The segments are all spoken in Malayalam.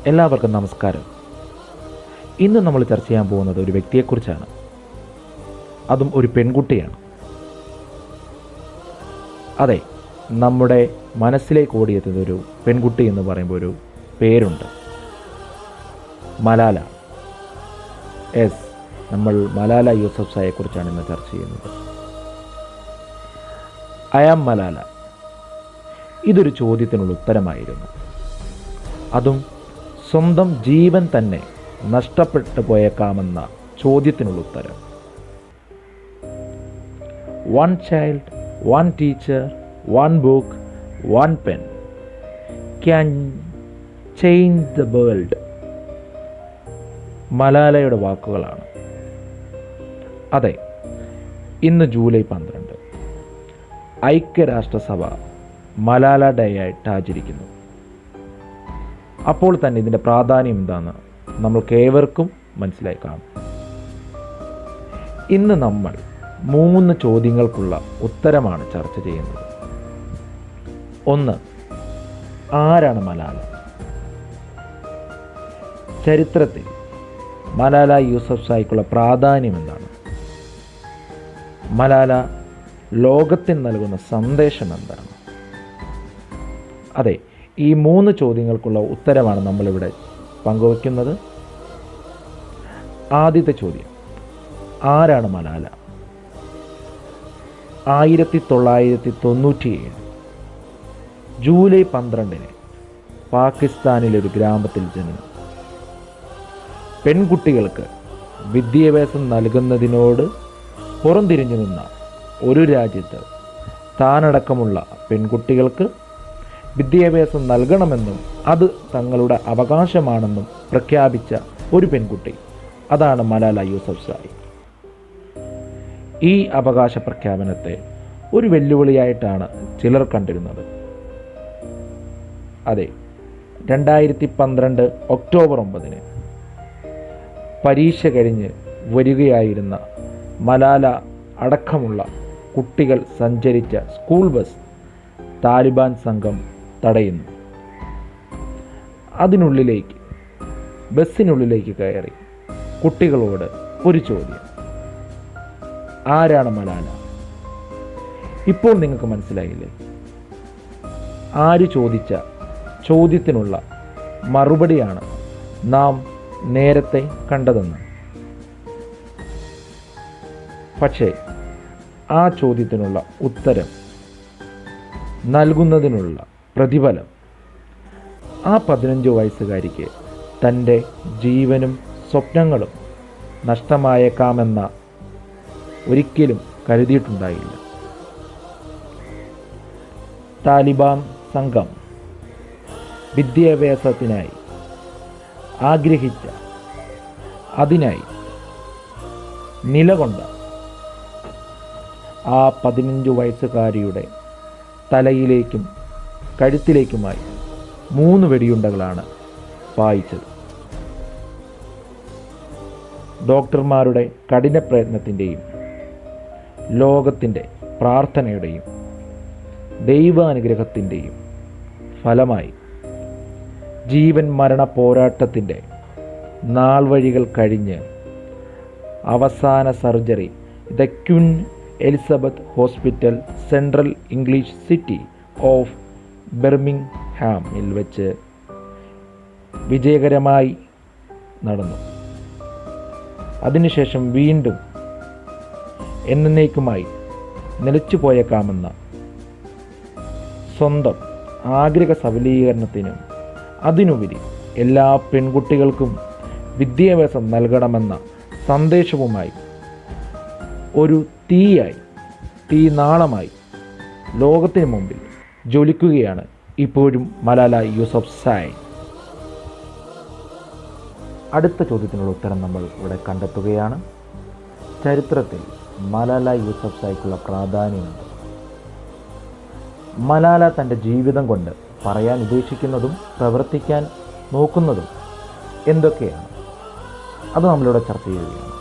എല്ലാവർക്കും നമസ്കാരം. ഇന്ന് നമ്മൾ ചർച്ച ചെയ്യാൻ പോകുന്നത് ഒരു വ്യക്തിയെക്കുറിച്ചാണ്. അതും ഒരു പെൺകുട്ടിയാണ്. അതെ, നമ്മുടെ മനസ്സിലേക്ക് ഓടിയെത്തുന്ന ഒരു പെൺകുട്ടി എന്ന് പറയുമ്പോൾ ഒരു പേരുണ്ട്, മലാല. നമ്മൾ മലാല യൂസഫ്സായെക്കുറിച്ചാണ് ഇന്ന് ചർച്ച ചെയ്യുന്നത്. I am Malala. ഇതൊരു ചോദ്യത്തിനുള്ള ഉത്തരമായിരുന്നു. അതും സ്വന്തം ജീവൻ തന്നെ നഷ്ടപ്പെട്ടു പോയേക്കാമെന്ന ചോദ്യത്തിനുള്ള ഉത്തരം. One child, one teacher, one book, one pen can change the world. മലാലയുടെ വാക്കുകളാണ്. അതെ, ഇന്ന് ജൂലൈ 12 ഐക്യരാഷ്ട്രസഭ മലാല ഡേ ആയിട്ട് ആചരിക്കുന്നു. അപ്പോൾ തന്നെ ഇതിൻ്റെ പ്രാധാന്യം എന്താണെന്ന് നമ്മൾക്കേവർക്കും മനസ്സിലായി കാണും. ഇന്ന് നമ്മൾ 3 ചോദ്യങ്ങൾക്കുള്ള ഉത്തരമാണ് ചർച്ച ചെയ്യുന്നത്. 1. ആരാണ് മലാല? ചരിത്രത്തിൽ മലാല യൂസഫ്സായിക്കുള്ള പ്രാധാന്യം എന്താണ്? മലാല ലോകത്തിന് നൽകുന്ന സന്ദേശം എന്താണ്? അതെ, ഈ 3 ചോദ്യങ്ങൾക്കുള്ള ഉത്തരമാണ് നമ്മളിവിടെ പങ്കുവയ്ക്കുന്നത്. ആദ്യത്തെ ചോദ്യം, ആരാണ് മലാല? 1997 ജൂലൈ 12 പാകിസ്ഥാനിലെ ഒരു ഗ്രാമത്തിൽ ജനനം. പെൺകുട്ടികൾക്ക് വിദ്യാഭ്യാസം നൽകുന്നതിനോട് പുറംതിരിഞ്ഞു നിന്ന ഒരു രാജ്യത്ത് താനടക്കമുള്ള പെൺകുട്ടികൾക്ക് വിദ്യാഭ്യാസം നൽകണമെന്നും അത് തങ്ങളുടെ അവകാശമാണെന്നും പ്രഖ്യാപിച്ച ഒരു പെൺകുട്ടി, അതാണ് മലാല യൂസഫ്സായി. ഈ അവകാശ പ്രഖ്യാപനത്തെ ഒരു വെല്ലുവിളിയായിട്ടാണ് ചിലർ കണ്ടിരുന്നത്. അതെ, 2012 ഒക്ടോബർ 9 പരീക്ഷ കഴിഞ്ഞ് വരികയായിരുന്ന മലാല അടക്കമുള്ള കുട്ടികൾ സഞ്ചരിച്ച സ്കൂൾ ബസ് താലിബാൻ സംഘം തടയുന്നു. ബസ്സിനുള്ളിലേക്ക് കയറി കുട്ടികളോട് ഒരു ചോദ്യം, ആരാണ് മലാല? ഇപ്പോൾ നിങ്ങൾക്ക് മനസ്സിലായില്ലേ ആര് ചോദിച്ച ചോദ്യത്തിനുള്ള മറുപടിയാണ് നാം നേരത്തെ കണ്ടതെന്ന്. പക്ഷേ ആ ചോദ്യത്തിനുള്ള ഉത്തരം നൽകുന്നതിനുള്ള പ്രതിഫലം ആ 15 വയസ്സുകാരിക്ക് തൻ്റെ ജീവനും സ്വപ്നങ്ങളും നഷ്ടമായേക്കാമെന്ന ഒരിക്കലും കരുതിയിട്ടുണ്ടായില്ല. താലിബാൻ സംഘം വിദ്യാഭ്യാസത്തിനായി ആഗ്രഹിച്ച, അതിനായി നിലകൊണ്ട ആ 15 വയസ്സുകാരിയുടെ തലയിലേക്കും കഴുത്തിലേക്കുമായി 3 വെടിയുണ്ടകളാണ് പായിച്ചത്. ഡോക്ടർമാരുടെ കഠിന പ്രയത്നത്തിൻ്റെയും ലോകത്തിൻ്റെ പ്രാർത്ഥനയുടെയും ദൈവാനുഗ്രഹത്തിൻ്റെയും ഫലമായി ജീവൻ മരണ പോരാട്ടത്തിൻ്റെ നാൾവഴികൾ കഴിഞ്ഞ് അവസാന surgery the queen Elizabeth hospital, central English city of ബെർമിംഗ്ഹാമിൽ വെച്ച് വിജയകരമായി നടന്നു. അതിനുശേഷം വീണ്ടും എന്നേക്കുമായി നിലച്ചു പോയേക്കാമെന്ന സ്വന്തം ആഗ്രഹ സബലീകരണത്തിനും അതിനുപരി എല്ലാ പെൺകുട്ടികൾക്കും വിദ്യാഭ്യാസം നൽകണമെന്ന സന്ദേശവുമായി ഒരു തീനാളമായി ലോകത്തിന് മുമ്പിൽ ജ്വലിക്കുകയാണ് ഇപ്പോഴും മലാല യൂസഫ്സായി. അടുത്ത ചോദ്യത്തിനുള്ള ഉത്തരം നമ്മൾ ഇവിടെ കണ്ടെത്തുകയാണ്. ചരിത്രത്തിൽ മലാല യൂസഫ്സായിക്കുള്ള പ്രാധാന്യമുണ്ട്. മലാല തൻ്റെ ജീവിതം കൊണ്ട് പറയാൻ ഉദ്ദേശിക്കുന്നതും പ്രവർത്തിക്കാൻ നോക്കുന്നതും എന്തൊക്കെയാണ്, അത് നമ്മളിവിടെ ചർച്ച ചെയ്യുകയാണ്.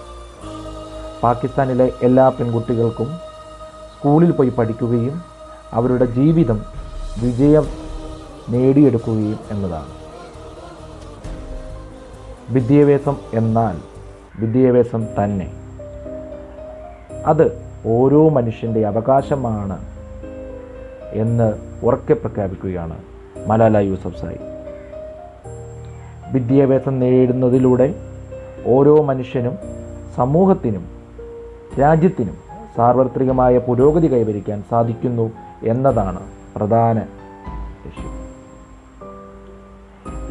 പാകിസ്ഥാനിലെ എല്ലാ പെൺകുട്ടികൾക്കും സ്കൂളിൽ പോയി പഠിക്കുകയും അവരുടെ ജീവിതം വിജയം നേടിയെടുക്കുകയും എന്നതാണ്. വിദ്യാഭ്യാസം എന്നാൽ വിദ്യാഭ്യാസം തന്നെ. അത് ഓരോ മനുഷ്യൻ്റെ അവകാശമാണ് എന്ന് ഉറക്കെ പ്രഖ്യാപിക്കുകയാണ് മലാല യൂസഫ്സായി. വിദ്യാഭ്യാസം നേടുന്നതിലൂടെ ഓരോ മനുഷ്യനും സമൂഹത്തിനും രാജ്യത്തിനും സാർവത്രികമായ പുരോഗതി കൈവരിക്കാൻ സാധിക്കുന്നു എന്നതാണ് പ്രധാന ലക്ഷ്യം.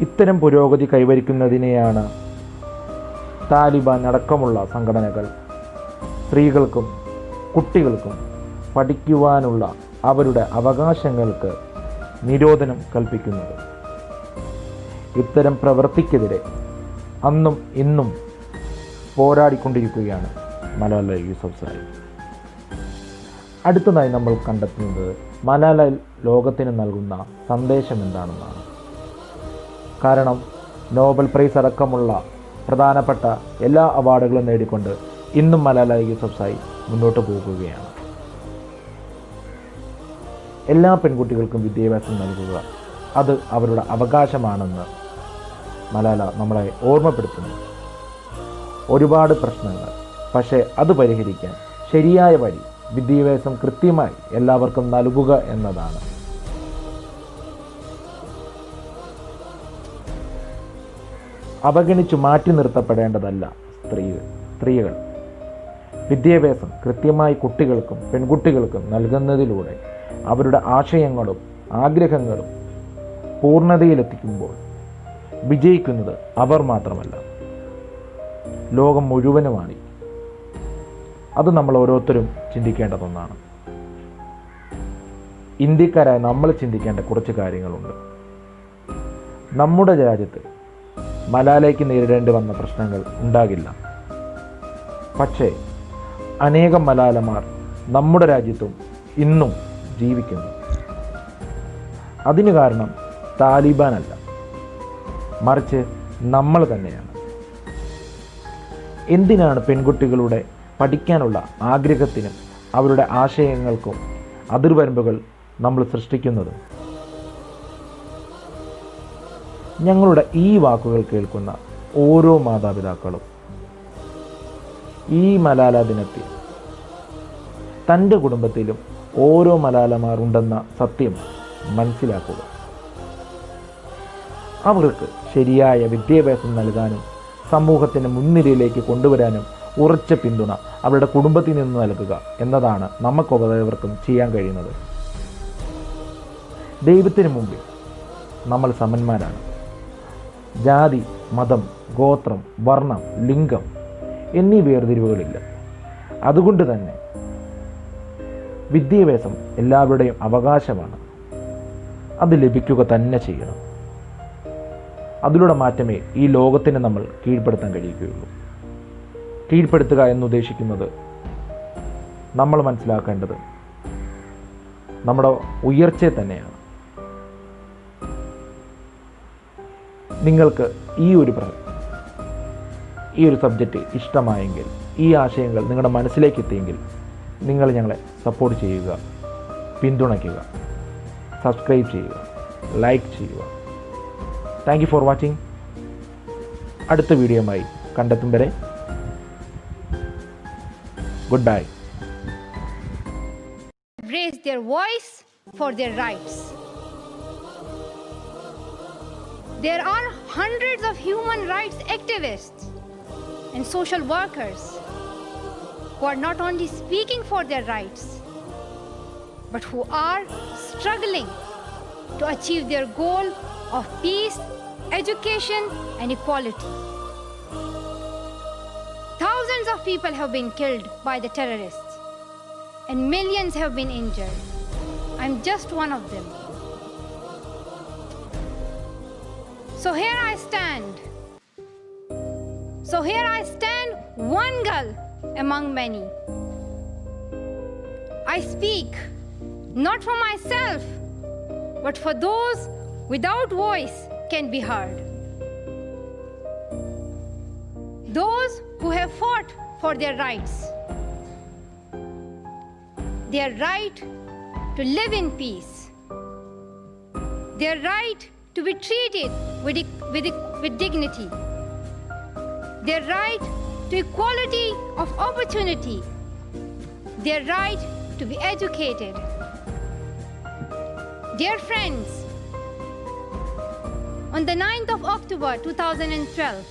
ഇത്തരം പുരോഗതി കൈവരിക്കുന്നതിനെയാണ് താലിബാൻ അടക്കമുള്ള സംഘടനകൾ സ്ത്രീകൾക്കും കുട്ടികൾക്കും പഠിക്കുവാനുള്ള അവരുടെ അവകാശങ്ങൾക്ക് നിരോധനം കൽപ്പിക്കുന്നത്. ഇത്തരം പ്രവൃത്തിക്കെതിരെ അന്നും ഇന്നും പോരാടിക്കൊണ്ടിരിക്കുകയാണ് മലാല യൂസഫ്സായി. അടുത്തതായി നമ്മൾ കണ്ടെത്തുന്നത് മലാല ലോകത്തിന് നൽകുന്ന സന്ദേശം എന്താണെന്നാണ്. കാരണം നോബൽ പ്രൈസ് അടക്കമുള്ള പ്രധാനപ്പെട്ട എല്ലാ അവാർഡുകളും നേടിക്കൊണ്ട് ഇന്നും മലാല യൂസഫ്സായി മുന്നോട്ട് പോകുകയാണ്. എല്ലാ പെൺകുട്ടികൾക്കും വിദ്യാഭ്യാസം നൽകുക, അത് അവരുടെ അവകാശമാണെന്ന് മലാല നമ്മളെ ഓർമ്മപ്പെടുത്തുന്നു. ഒരുപാട് പ്രശ്നങ്ങൾ, പക്ഷേ അത് പരിഹരിക്കാൻ ശരിയായ വഴി വിദ്യാഭ്യാസം കൃത്യമായി എല്ലാവർക്കും നൽകുക എന്നതാണ്. അവഗണിച്ചു മാറ്റി നിർത്തപ്പെടേണ്ടതല്ല സ്ത്രീകൾ. വിദ്യാഭ്യാസം കൃത്യമായി കുട്ടികൾക്കും പെൺകുട്ടികൾക്കും നൽകുന്നതിലൂടെ അവരുടെ ആശയങ്ങളും ആഗ്രഹങ്ങളും പൂർണ്ണതയിലെത്തിക്കുമ്പോൾ വിജയിക്കുന്നത് അവർ മാത്രമല്ല, ലോകം മുഴുവനുമാണ്. അത് നമ്മൾ ഓരോരുത്തരും ചിന്തിക്കേണ്ടതൊന്നാണ്. ഇന്ത്യക്കാരായ നമ്മൾ ചിന്തിക്കേണ്ട കുറച്ച് കാര്യങ്ങളുണ്ട്. നമ്മുടെ രാജ്യത്ത് മലാലയ്ക്ക് നേരിടേണ്ടി വന്ന പ്രശ്നങ്ങൾ ഉണ്ടാകില്ല. പക്ഷേ അനേകം മലാലമാർ നമ്മുടെ രാജ്യത്തും ഇന്നും ജീവിക്കുന്നു. അതിന് കാരണം താലിബാനല്ല, മറിച്ച് നമ്മൾ തന്നെയാണ്. എന്തിനാണ് പെൺകുട്ടികളുടെ പഠിക്കാനുള്ള ആഗ്രഹത്തിനും അവരുടെ ആശയങ്ങൾക്കും അതിർവരമ്പുകൾ നമ്മൾ സൃഷ്ടിക്കുന്നത്? ഞങ്ങളുടെ ഈ വാക്കുകൾ കേൾക്കുന്ന ഓരോ മാതാപിതാക്കളും ഈ മലാല ദിനത്തിൽ തൻ്റെ കുടുംബത്തിലും ഓരോ മലാലമാർ ഉണ്ടെന്ന സത്യം മനസ്സിലാക്കുക. അവർക്ക് ശരിയായ വിദ്യാഭ്യാസം നൽകാനും സമൂഹത്തിൻ്റെ മുൻനിരയിലേക്ക് കൊണ്ടുവരാനും ഉറച്ച പിന്തുണ അവരുടെ കുടുംബത്തിൽ നിന്ന് നൽകുക എന്നതാണ് നമുക്ക് ഓരോരുത്തർക്കും ചെയ്യാൻ കഴിയുന്നത്. ദൈവത്തിന് മുമ്പിൽ നമ്മൾ സമന്മാരാണ്. ജാതി, മതം, ഗോത്രം, വർണ്ണം, ലിംഗം എന്നീ വേർതിരിവുകളില്ല. അതുകൊണ്ട് തന്നെ വിദ്യാഭ്യാസം എല്ലാവരുടെയും അവകാശമാണ്. അത് ലഭിക്കുക തന്നെ ചെയ്യണം. അതിലൂടെ മാത്രമേ ഈ ലോകത്തിനെ നമ്മൾ കീഴ്പ്പെടുത്താൻ കഴിയുകയുള്ളൂ. കീഴ്പ്പെടുത്തുക എന്നുദ്ദേശിക്കുന്നത് നമ്മൾ മനസ്സിലാക്കേണ്ടത് നമ്മുടെ ഉയർച്ചയെ തന്നെയാണ്. നിങ്ങൾക്ക് ഈ ഒരു സബ്ജക്റ്റ് ഇഷ്ടമായെങ്കിൽ, ഈ ആശയങ്ങൾ നിങ്ങളുടെ മനസ്സിലേക്ക് എത്തിയെങ്കിൽ നിങ്ങൾ ഞങ്ങളെ സപ്പോർട്ട് ചെയ്യുക, പിന്തുണയ്ക്കുക, സബ്സ്ക്രൈബ് ചെയ്യുക, ലൈക്ക് ചെയ്യുക. Thank you for watching. അടുത്ത വീഡിയോയുമായി കണ്ടെത്തും വരെ good bye. Raise their voice for their rights. There are hundreds of human rights activists and social workers who are not only speaking for their rights, but who are struggling to achieve their goal of peace, education, and equality. Thousands of people have been killed by the terrorists, and millions have been injured. I'm just one of them. So here I stand, one girl among many. I speak not for myself, but for those without voice can be heard. Those who have fought for their rights. Their right to live in peace. Their right to be treated with dignity. their right to equality of opportunity, their right to be educated. Dear friends, on the 9th of October 2012,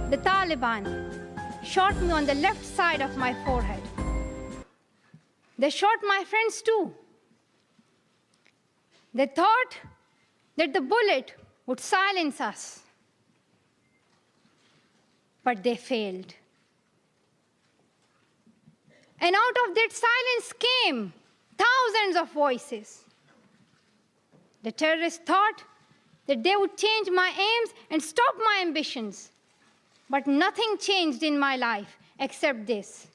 the Taliban shot me on the left side of my forehead. They shot my friends too. They thought that the bullet would silence us, but they failed. And out of that silence came thousands of voices. The terrorists thought that they would change my aims and stop my ambitions. But nothing changed in my life except this.